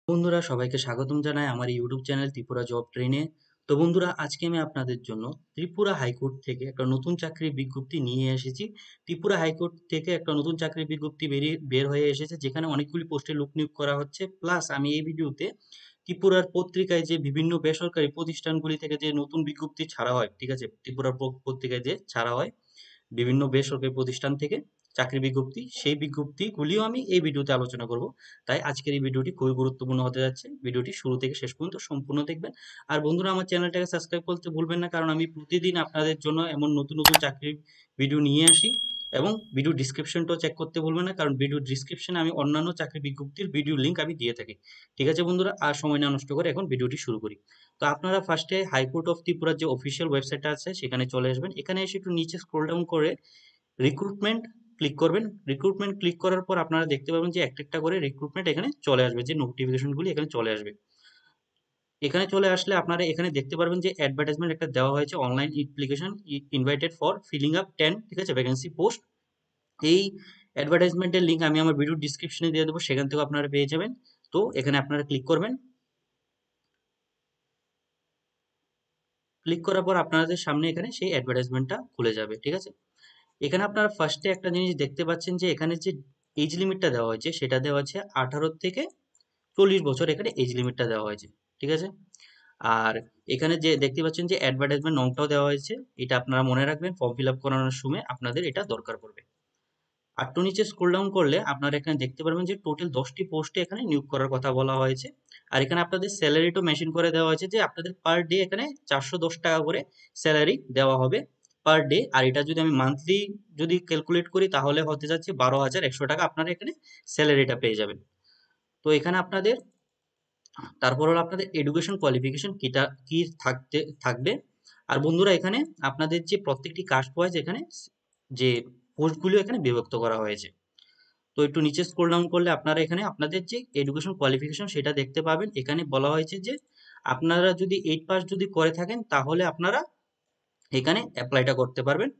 বন্ধুরা সবাইকে স্বাগতম জানাই আমার ইউটিউব চ্যানেল ত্রিপুরা জব ট্রেনে। তো বন্ধুরা আজকে আমি আপনাদের জন্য ত্রিপুরা হাইকোর্ট থেকে একটা নতুন চাকরির বিজ্ঞপ্তি নিয়ে এসেছি। ত্রিপুরা হাইকোর্ট থেকে একটা নতুন চাকরির বিজ্ঞপ্তি বের হয়ে এসেছে, যেখানে অনেকগুলি পোস্টে লোক নিয়োগ করা হচ্ছে। প্লাস আমি এই ভিডিওতে ত্রিপুরার পত্রিকায় যে বিভিন্ন বেসরকারি প্রতিষ্ঠানগুলি থেকে যে নতুন বিজ্ঞপ্তি ছাড়া হয়, ঠিক আছে, ত্রিপুরার পত্রিকায় যে ছাড়া হয় বিভিন্ন বেসরকারি প্রতিষ্ঠান থেকে চাকরি বিজ্ঞপ্তি, সেই বিজ্ঞপ্তিগুলিও আমি এই ভিডিওতে আলোচনা করব। তাই আজকের এই ভিডিওটি খুবই গুরুত্বপূর্ণ হতে যাচ্ছে। ভিডিওটি শুরু থেকে শেষ পর্যন্ত সম্পূর্ণ দেখবেন। আর বন্ধুরা আমার চ্যানেলটাকে সাবস্ক্রাইব করতে ভুলবেন না, কারণ আমি প্রতিদিন আপনাদের জন্য এমন নতুন নতুন চাকরির ভিডিও নিয়ে আসি। এবং ভিডিও ডিসক্রিপশনটাও চেক করতে ভুলবেন না, কারণ ভিডিও ডিসক্রিপশনে আমি অন্যান্য চাকরি বিজ্ঞপ্তির ভিডিও লিঙ্ক আমি দিয়ে থাকি। ঠিক আছে বন্ধুরা, আর সময় না নষ্ট করে এখন ভিডিওটি শুরু করি। তো আপনারা ফার্স্টে হাইকোর্ট অফ ত্রিপুরার যে অফিসিয়াল ওয়েবসাইটটা আছে সেখানে চলে আসবেন। এখানে এসে একটু নিচে স্ক্রল ডাউন করে রিক্রুটমেন্ট ক্লিক করবেন। রিক্রুটমেন্ট ক্লিক করার পর আপনারা দেখতে পাবেন যে একটা একটা করে রিক্রুটমেন্ট এখানে চলে আসবে, যে নোটিফিকেশনগুলি এখানে চলে আসবে। এখানে চলে আসলে আপনারা এখানে দেখতে পারবেন যে অ্যাডভার্টাইজমেন্ট একটা দেওয়া হয়েছে, online application invited for filling up 10, ঠিক আছে, ভ্যাকেন্সি পোস্ট। এই অ্যাডভার্টাইজমেন্টের লিঙ্ক আমি আমার ভিডিও ডিসক্রিপশনে দিয়ে দেবো, সেখান থেকে আপনারা পেয়ে যাবেন। তো এখানে আপনারা ক্লিক করবেন। ক্লিক করার পর আপনাদের সামনে এখানে সেই অ্যাডভার্টাইজমেন্টটা খুলে যাবে, ঠিক আছে। এখানে আপনারা ফার্স্টে একটা জিনিস দেখতে পাচ্ছেন যে এখানে যে এজ লিমিটটা দেওয়া হয়েছে সেটা দেওয়া আছে 18 থেকে 40 বছর, এখানে এজ লিমিটটা দেওয়া হয়েছে, ঠিক আছে। আর এখানে যে দেখতে পাচ্ছেন যে অ্যাডভার্টাইজমেন্ট নংটাও দেওয়া হয়েছে, এটা আপনারা মনে রাখবেন ফর্ম ফিল আপ করানোর সময় আপনাদের এটা দরকার পড়বে। আর একটু নিচে স্ক্রল ডাউন করলে আপনারা এখানে দেখতে পারবেন যে টোটাল 10টি পোস্টে এখানে নিয়োগ করার কথা বলা হয়েছে। আর এখানে আপনাদের স্যালারিটাও মেনশন করে দেওয়া হয়েছে যে আপনাদের পার ডে এখানে 410 টাকা করে স্যালারি দেওয়া হবে পার ডে। আর এটা যদি আমি মান্থলি যদি ক্যালকুলেট করি তাহলে হতে যাচ্ছে 12,100 টাকা আপনারা এখানে স্যালারিটা পেয়ে যাবেন। তো এখানে আপনাদের তারপর হলো আপনাদের এডুকেশন কোয়ালিফিকেশন কি থাকবে। আর বন্ধুরা এখানে আপনাদের যে প্রত্যেকটি কাস্ট ওয়াইজ এখানে যে পোস্টগুলো এখানে বিভক্ত করা হয়েছে। তো একটু নিচে স্ক্রল ডাউন করলে আপনারা এখানে আপনাদের যে এডুকেশন কোয়ালিফিকেশন সেটা দেখতে পাবেন। এখানে বলা হয়েছে যে আপনারা যদি 8 পাস যদি করে থাকেন তাহলে আপনারা এখানে অ্যাপ্লাইটা করতে পারবেন।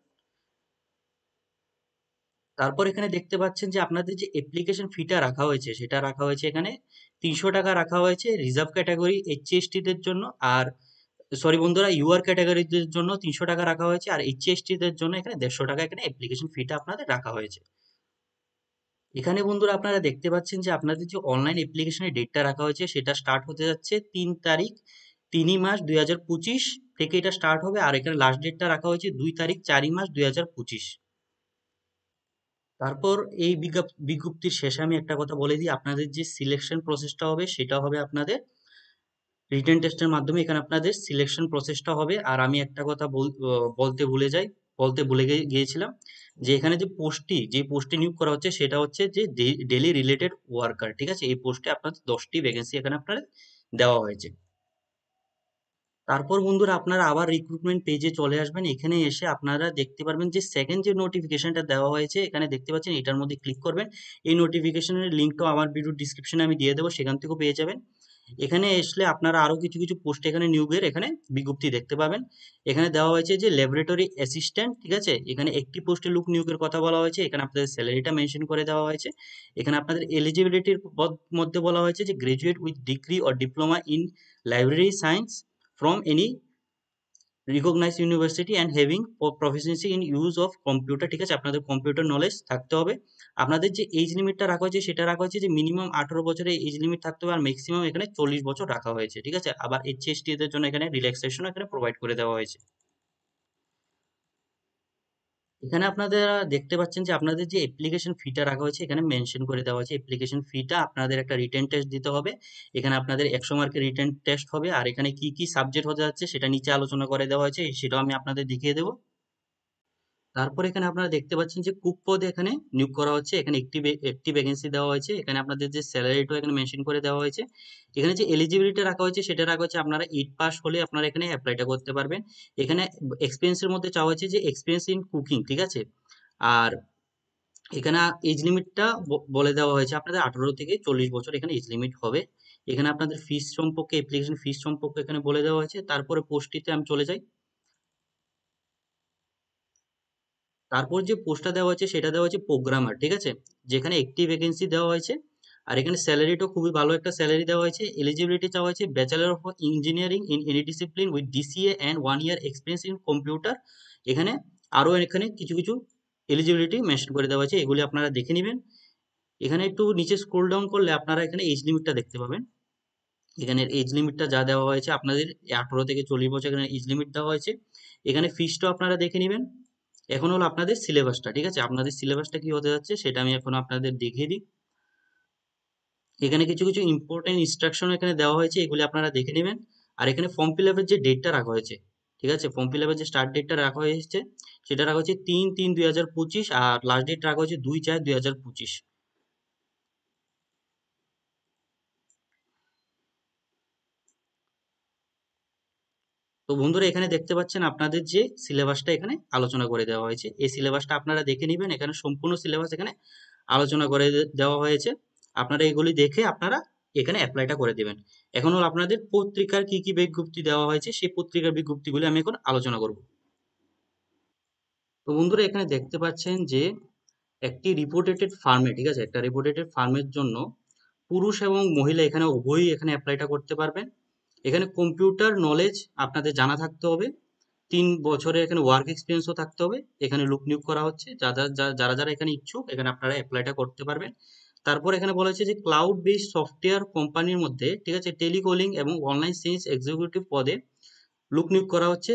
তারপর এখানে দেখতে পাচ্ছেন যে আপনাদের যে অ্যাপ্লিকেশন ফিটা রাখা হয়েছে সেটা রাখা হয়েছে এখানে 300 টাকা রাখা হয়েছে রিজার্ভ ক্যাটাগরি HC/ST-দের জন্য। আর সরি বন্ধুরা, ইউআর ক্যাটাগরিদের জন্য 300 টাকা রাখা হয়েছে, আর HC/ST-দের জন্য এখানে 150 টাকা এখানে অ্যাপ্লিকেশন ফিটা আপনাদের রাখা হয়েছে। এখানে বন্ধুরা আপনারা দেখতে পাচ্ছেন যে আপনাদের যে অনলাইন অ্যাপ্লিকেশনের ডেটটা রাখা হয়েছে সেটা স্টার্ট হতে যাচ্ছে 3 তারিখ 3ই মাস 2025 থেকে এটা স্টার্ট হবে। আর এখানে লাস্ট ডেটটা রাখা হয়েছে 2 তারিখ 4ই মাস 2025। তারপর এই বিজ্ঞপ্তির শেষে আমি একটা কথা বলে দিই, আপনাদের যে সিলেকশন প্রসেসটা হবে সেটা হবে আপনাদের রিটেন টেস্টের মাধ্যমে। এখানে আপনাদের সিলেকশন প্রসেসটা হবে। আর আমি একটা কথা বলতে ভুলে গিয়েছিলাম, যে এখানে যে পোস্টে নিয়োগ করা হচ্ছে সেটা হচ্ছে যে ডেলি রিলেটেড ওয়ার্কার, ঠিক আছে। এই পোস্টে আপনাদের 10টি ভ্যাকেন্সি এখানে আপনাদের দেওয়া হয়েছে। তারপর বন্ধুরা আপনারা আবার রিক্রুটমেন্ট পেজে চলে আসবেন। এখানে এসে আপনারা দেখতে পারবেন যে সেকেন্ড যে নোটিফিকেশনটা দেওয়া হয়েছে এখানে দেখতে পাচ্ছেন, এটার মধ্যে ক্লিক করবেন। এই নোটিফিকেশনের লিঙ্কটাও আমার ভিডিও ডিসক্রিপশনে আমি দিয়ে দেবো, সেখান থেকেও পেয়ে যাবেন। এখানে আসলে আপনারা আরো কিছু কিছু পোস্ট এখানে নিয়োগের এখানে বিজ্ঞপ্তি দেখতে পাবেন। এখানে দেওয়া হয়েছে যে ল্যাবরেটরি অ্যাসিস্ট্যান্ট, ঠিক আছে, এখানে একটি পোস্টে লোক নিয়োগের কথা বলা হয়েছে। এখানে আপনাদের স্যালারিটা মেনশন করে দেওয়া হয়েছে। এখানে আপনাদের এলিজিবিলিটির মধ্যে বলা হয়েছে যে graduate with degree or diploma in library science from any recognized university and having proficiency in use of computer, ঠিক আছে, আপনাদের কম্পিউটার নলেজ থাকতে হবে। আপনাদের যে এজ লিমিটটা রাখা হয়েছে সেটা রাখা হয়েছে যে মিনিমাম 18 বছরের এজ লিমিট থাকতে হবে, আর ম্যাক্সিমাম এখানে 40 বছর রাখা হয়েছে, ঠিক আছে। আবার HST দের জন্য এখানে রিল্যাক্সেশন এখানে প্রোভাইড করে দেওয়া হয়েছে। এখানে আপনারা দেখতে পাচ্ছেন যে আপনাদের যে অ্যাপ্লিকেশন ফিটা রাখা হয়েছে এখানে মেনশন করে দেওয়া হয়েছে। অ্যাপ্লিকেশন ফিটা আপনাদের একটা রিটেন টেস্ট দিতে হবে। এখানে আপনাদের 100 মার্কের রিটেন টেস্ট হবে। আর এখানে কি কি সাবজেক্ট হতে যাচ্ছে সেটা নিচে আলোচনা করে দেওয়া হয়েছে, সেটাও আমি আপনাদের দেখিয়ে দেবো। তারপর এখানে আপনারা দেখতে পাচ্ছেন যে কুক পদে এখানে নিয়োগ করা হচ্ছে। এখানে একটি ভ্যাকেন্সি দেওয়া হয়েছে। এখানে আপনাদের যে স্যালারিটাও এখানে মেনশন করে দেওয়া হয়েছে। এখানে যে এলিজিবিলিটি রাখা হয়েছে সেটা রাখা হয়েছে আপনারা 8 পাস হলে আপনারা এখানে অ্যাপ্লাইটা করতে পারবেন। এখানে এক্সপিরিয়েন্সের মধ্যে চাওয়া হয়েছে যে এক্সপিরিয়েন্স ইন কুকিং, ঠিক আছে। আর এখানে এজ লিমিটটা বলে দেওয়া হয়েছে আপনাদের 18 থেকে 40 বছর এখানে এজ লিমিট হবে। এখানে আপনাদের ফিস সম্পর্কে, অ্যাপ্লিকেশন ফিস সম্পর্কে এখানে বলে দেওয়া হয়েছে। তারপরে পোস্টটিতে আমি চলে যাই। তারপর যে পোস্টটা দেওয়া হয়েছে সেটা দেওয়া হয়েছে প্রোগ্রামার, ঠিক আছে, যেখানে একটি ভ্যাকেন্সি দেওয়া হয়েছে। আর এখানে স্যালারিটাও খুবই ভালো একটা স্যালারি দেওয়া হয়েছে। এলিজিবিলিটি চাওয়া হয়েছে bachelor of engineering in any discipline with DCA and 1 year experience in computer. এখানে আরও এখানে কিছু কিছু এলিজিবিলিটি মেনশন করে দেওয়া হয়েছে, এগুলি আপনারা দেখে নেবেন। এখানে একটু নিচে স্ক্রল ডাউন করলে আপনারা এখানে এজ লিমিটটা দেখতে পাবেন। এখানে এজ লিমিটটা যা দেওয়া হয়েছে আপনাদের 18 থেকে 40 বছর এখানে এজ লিমিট দেওয়া হয়েছে। এখানে ফিসটাও আপনারা দেখে নেবেন। এখন হলো আপনাদের সিলেবাসটা, ঠিক আছে, আপনাদের সিলেবাসটা কি হতে যাচ্ছে সেটা আমি এখন আপনাদের দেখিয়ে দিই। এখানে কিছু কিছু ইম্পর্টেন্ট ইনস্ট্রাকশন এখানে দেওয়া হয়েছে, এগুলি আপনারা দেখে নেবেন। আর এখানে ফর্ম ফিল আপের যে ডেটটা রাখা হয়েছে, ঠিক আছে, ফর্ম ফিল আপের যে স্টার্ট ডেটটা রাখা হয়েছে সেটা রাখা হয়েছে 3/3/2025, আর লাস্ট ডেট রাখা হয়েছে 2/4/2025। তো বন্ধুরা এখানে দেখতে পাচ্ছেন আপনাদের যে সিলেবাসটা এখানে আলোচনা করে দেওয়া হয়েছে, এই সিলেবাসটা আপনারা দেখে নেবেন। এখানে সম্পূর্ণ সিলেবাস এখানে আলোচনা করে দেওয়া হয়েছে, আপনারা এগুলি দেখে আপনারা এখানে অ্যাপ্লাইটা করে দেবেন। এখন হলো আপনাদের পত্রিকার কি কি বিজ্ঞপ্তি দেওয়া হয়েছে সেই পত্রিকার বিজ্ঞপ্তিগুলি আমি এখন আলোচনা করব। তো বন্ধুরা এখানে দেখতে পাচ্ছেন যে একটি রিপোর্টেড ফার্মে, ঠিক আছে, একটা রিপোর্টেড ফার্মের জন্য পুরুষ এবং মহিলা এখানে উভয়ই এখানে অ্যাপ্লাইটা করতে পারবেন। এখানে কম্পিউটার নলেজ আপনাদের জানা থাকতে হবে, 3 বছরের এখানে ওয়ার্ক এক্সপিরিয়েন্সও থাকতে হবে। এখানে লোক নিয়োগ করা হচ্ছে, যারা যারা এখানে ইচ্ছুক এখানে আপনারা অ্যাপ্লাইটা করতে পারবেন। তারপর এখানে বলা হয়েছে যে ক্লাউড বেসড সফটওয়্যার কোম্পানির মধ্যে, ঠিক আছে, টেলিকলিং এবং অনলাইন সেলস এক্সিকিউটিভ পদে লোক নিয়োগ করা হচ্ছে।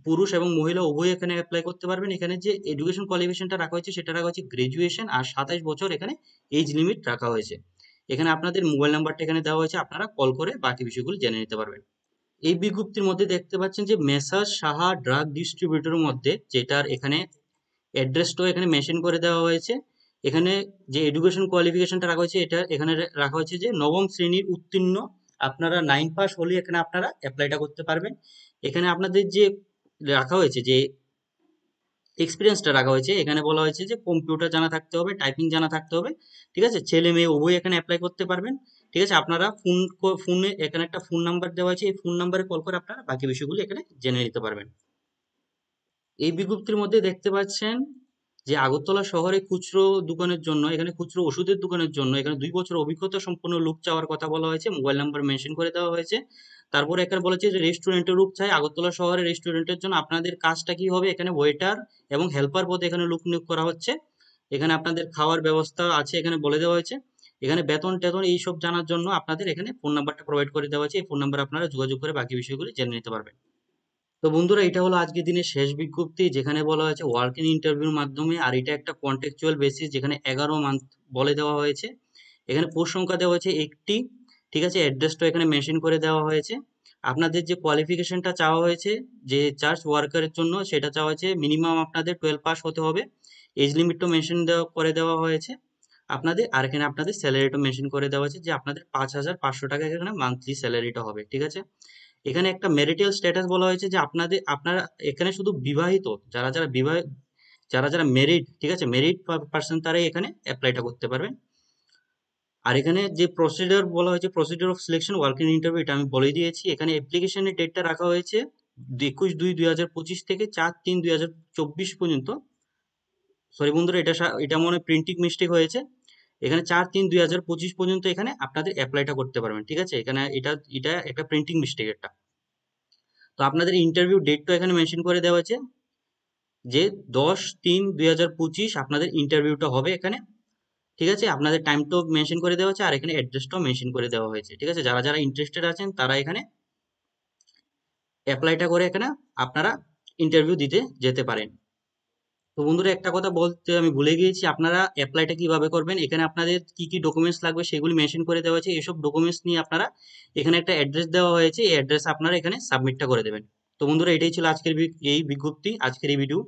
পুরুষ এবং মহিলা উভয় এখানে অ্যাপ্লাই করতে পারবেন। এখানে যে এডুকেশন কোয়ালিফিকেশনটা রাখা হয়েছে সেটা রাখা হয়েছে গ্রাজুয়েশন, আর 27 বছর এখানে এজ লিমিট রাখা হয়েছে। এখানে আপনাদের মোবাইল নাম্বারটা এখানে দেওয়া হয়েছে, আপনারা কল করে বাকি বিষয়গুলো জেনে নিতে পারবেন। এই বিজ্ঞপ্তির মধ্যে দেখতে পাচ্ছেন যে মেসার্স সাহা ড্রাগ ডিস্ট্রিবিউটরের মধ্যে, যেটার এখানে অ্যাড্রেসটাও এখানে মেনশন করে দেওয়া হয়েছে। এখানে যে এডুকেশন কোয়ালিফিকেশনটা রাখা হয়েছে এটা এখানে রাখা হয়েছে যে নবম শ্রেণীর উত্তীর্ণ, আপনারা 9 পাস হলে এখানে আপনারা অ্যাপ্লাইটা করতে পারবেন। এখানে আপনাদের যে রাখা হয়েছে যে এক্সপিরিয়েন্সটা রাখা হয়েছে, এখানে বলা হয়েছে যে কম্পিউটার জানা থাকতে হবে, টাইপিং জানা থাকতে হবে, ঠিক আছে, ছেলে মেয়ে উভয় এখানে অ্যাপ্লাই করতে পারবেন। ঠিক আছে, আপনারা ফোনে এখানে একটা ফোন নাম্বার দেওয়া আছে, এই ফোন নাম্বারে কল করে আপনারা বাকি বিষয়গুলো এখানে জেনে নিতে পারবেন। এই বিজ্ঞপ্তির মধ্যে দেখতে পাচ্ছেন যে আগরতলা শহরে খুচরো দোকানের জন্য, এখানে খুচরো ওষুধের দোকানের জন্য এখানে 2 বছর অভিজ্ঞতা সম্পন্ন লোক চাওয়ার কথা বলা হয়েছে, মোবাইল নাম্বার মেনশন করে দেওয়া হয়েছে। তারপরে এখানে বলেছে যে রেস্টুরেন্টের লোক চাই, আগরতলা শহরে রেস্টুরেন্টের জন্য আপনাদের কাজটা কি হবে, এখানে ওয়েটার এবং হেল্পার পদে এখানে লোক নিয়োগ করা হচ্ছে। এখানে আপনাদের খাওয়ার ব্যবস্থা আছে এখানে বলে দেওয়া হয়েছে। এখানে বেতন টেতন এইসব জানার জন্য আপনাদের এখানে ফোন নাম্বারটা প্রোভাইড করে দেওয়া হয়েছে, এই ফোন নাম্বার আপনারা যোগাযোগ করে বাকি বিষয়গুলি জেনে নিতে পারবেন। তো বন্ধুরা এটা হলো আজকের দিনের শেষ বিজ্ঞপ্তি, যেখানে বলা হয়েছে ওয়ার্ক ইন ইন্টারভিউর মাধ্যমে, আর এটা একটা কন্ট্রাকচুয়াল বেসিস, যেখানে 11 মান্থ বলে দেওয়া হয়েছে। এখানে পোস্ট সংখ্যা দেওয়া হয়েছে একটি, ঠিক আছে, অ্যাড্রেসটা এখানে মেনশন করে দেওয়া হয়েছে। আপনাদের যে কোয়ালিফিকেশনটা চাওয়া হয়েছে যে চার্জ ওয়ার্কারের জন্য, সেটা চাওয়া হয়েছে মিনিমাম আপনাদের 12 পাস হতে হবে। এজ লিমিটও মেনশন করে দেওয়া হয়েছে আপনাদের। আর এখানে আপনাদের স্যালারিটা মেনশন করে দেওয়া হয়েছে যে আপনাদের 5,500 টাকা এখানে মান্থলি স্যালারিটা হবে, ঠিক আছে। এখানে একটা ম্যারিটাল স্ট্যাটাস বলা হয়েছে যে আপনারা এখানে শুধু বিবাহিত, যারা যারা মেরিড, ঠিক আছে, মেরিড পার্সন তারাই এখানে অ্যাপ্লাইটা করতে পারবেন। আর এখানে যে প্রসিডিওর বলা হয়েছে, procedure of selection working interview, এটা আমি বলে দিয়েছি। এখানে অ্যাপ্লিকেশনের ডেটটা রাখা হয়েছে 21/2/2025 থেকে 4/3/2024 পর্যন্ত। সরি বন্ধুরা, এটা মনে হয় প্রিন্টিং মিস্টেক হয়েছে। এখানে 4/3/2025 পর্যন্ত এখানে আপনাদের অ্যাপ্লাইটা করতে পারবেন, ঠিক আছে। এখানে এটা একটা প্রিন্টিং মিস্টেক এটা। তো আপনাদের ইন্টারভিউ ডেটটা এখানে মেনশন করে দেওয়া আছে যে 10/3/2025 আপনাদের ইন্টারভিউটা হবে এখানে, ঠিক আছে। আপনাদের টাইমটাও মেনশন করে দেওয়া আছে, আর এখানে অ্যাড্রেসটাও মেনশন করে দেওয়া হয়েছে, ঠিক আছে। যারা যারা ইন্টারেস্টেড আছেন তারা এখানে অ্যাপ্লাইটা করে এখানে আপনারা ইন্টারভিউ দিতে যেতে পারেন। তো বন্ধুরা একটা কথা বলতে আমি ভুলে গিয়েছি, আপনারা অ্যাপ্লাইটা কিভাবে করবেন, এখানে আপনাদের কি কি ডকুমেন্টস লাগবে সেগুলি মেনশন করে দেওয়া আছে। এইসব ডকুমেন্টস নিয়ে আপনারা এখানে একটা অ্যাড্রেস দেওয়া হয়েছে, এই অ্যাড্রেস আপনারা এখানে সাবমিটটা করে দেবেন। তো বন্ধুরা এটাই ছিল আজকের এই বিজ্ঞপ্তি, আজকের এই ভিডিও।